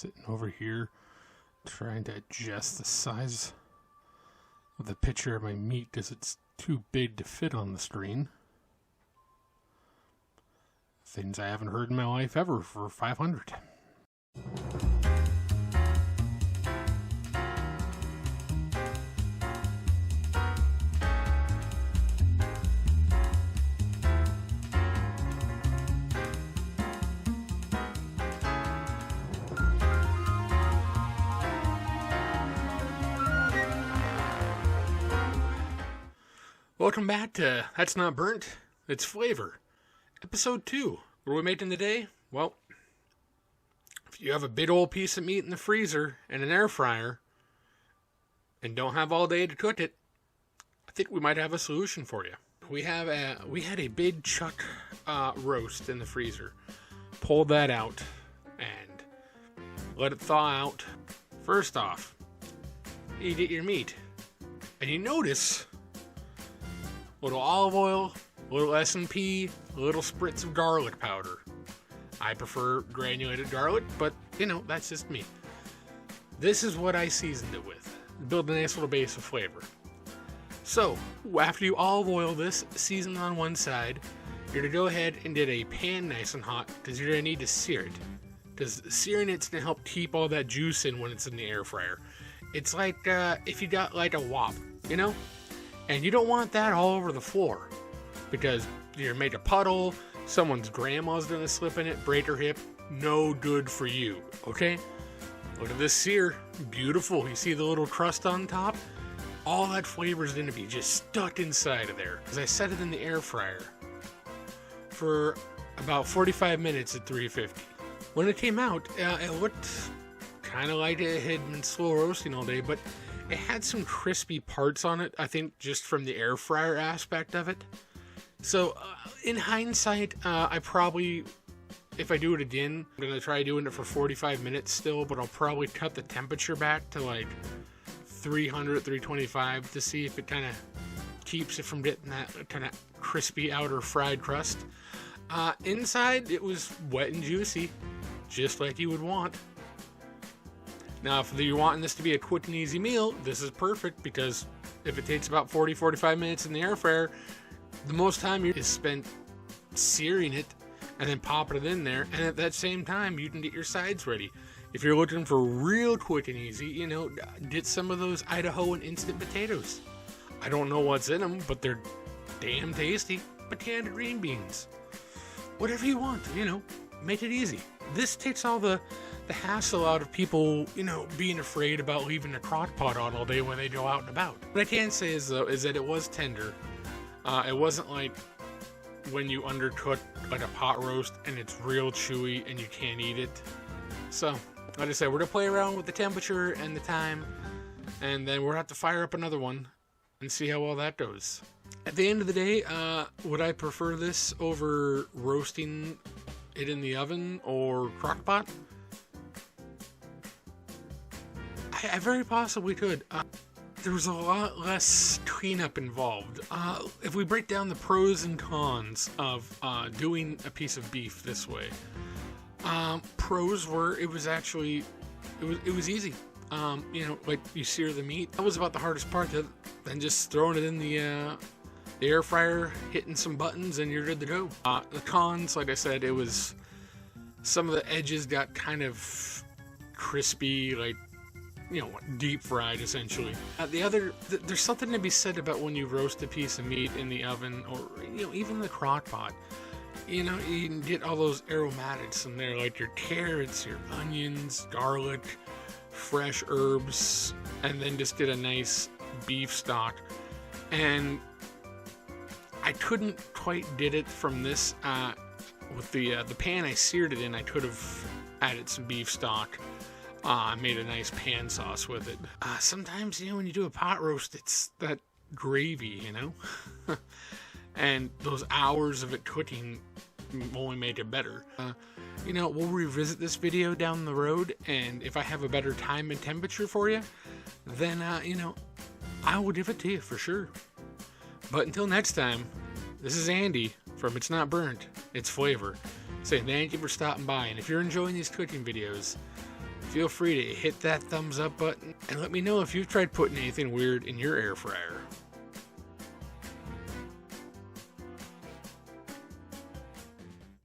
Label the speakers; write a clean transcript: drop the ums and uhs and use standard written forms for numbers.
Speaker 1: sitting over here trying to adjust the size of the picture of my meat because it's too big to fit on the screen. Things I haven't heard in my life ever for 500. Welcome back to That's Not Burnt, It's Flavor. Episode 2. What are we making today? Well, if you have a big old piece of meat in the freezer and an air fryer and don't have all day to cook it, I think we might have a solution for you. We had a big chuck roast in the freezer. Pulled that out and let it thaw out. First off, you get your meat and you notice a little olive oil, a little S&P, a little spritz of garlic powder. I prefer granulated garlic, but, that's just me. This is what I seasoned it with. Build a nice little base of flavor. So, after you olive oil this, season on one side, you're going to go ahead and get a pan nice and hot, because you're going to need to sear it. Because searing it's going to help keep all that juice in when it's in the air fryer. It's like if you got like a Whop, And you don't want that all over the floor, because you're made a puddle, someone's grandma's gonna slip in it, break her hip. No good for you, okay? Look at this sear, beautiful. You see the little crust on top? All that flavor is gonna be just stuck inside of there, because I set it in the air fryer for about 45 minutes at 350. When it came out, it looked kind of like it had been slow roasting all day, but it had some crispy parts on it, I think, just from the air fryer aspect of it. So, in hindsight, I probably, if I do it again, I'm going to try doing it for 45 minutes still, but I'll probably cut the temperature back to like 300, 325 to see if it kind of keeps it from getting that kind of crispy outer fried crust. Inside, it was wet and juicy, just like you would want. Now, if you're wanting this to be a quick and easy meal, this is perfect, because if it takes about 40-45 minutes in the air fryer, the most time is spent searing it and then popping it in there, and at that same time, you can get your sides ready. If you're looking for real quick and easy, get some of those Idaho and instant potatoes. I don't know what's in them, but they're damn tasty. But canned green beans. Whatever you want, make it easy. This takes all the hassle out of people, being afraid about leaving the crock pot on all day when they go out and about. What I can say is that it was tender. It wasn't like when you undercook like a pot roast and it's real chewy and you can't eat it. So, like I said, we're going to play around with the temperature and the time, and then we're going to have to fire up another one and see how well that goes. At the end of the day, would I prefer this over roasting it in the oven or crock pot? I very possibly could. There was a lot less cleanup involved. If we break down the pros and cons of doing a piece of beef this way, pros were it was easy. Like you sear the meat. That was about the hardest part. Then just throwing it in the air fryer, hitting some buttons, and you're good to go. The cons, like I said, it was some of the edges got kind of crispy, like deep fried essentially. There's something to be said about when you roast a piece of meat in the oven or even the crock pot. You can get all those aromatics in there, like your carrots, your onions, garlic, fresh herbs, and then just get a nice beef stock. And I couldn't quite get it from this with the pan I seared it in. I could have added some beef stock. I made a nice pan sauce with it. Sometimes, when you do a pot roast, it's that gravy, and those hours of it cooking only make it better. We'll revisit this video down the road, and if I have a better time and temperature for you, then, I will give it to you for sure. But until next time, this is Andy from It's Not Burnt, It's Flavor, saying thank you for stopping by. And if you're enjoying these cooking videos, feel free to hit that thumbs up button and let me know if you've tried putting anything weird in your air fryer.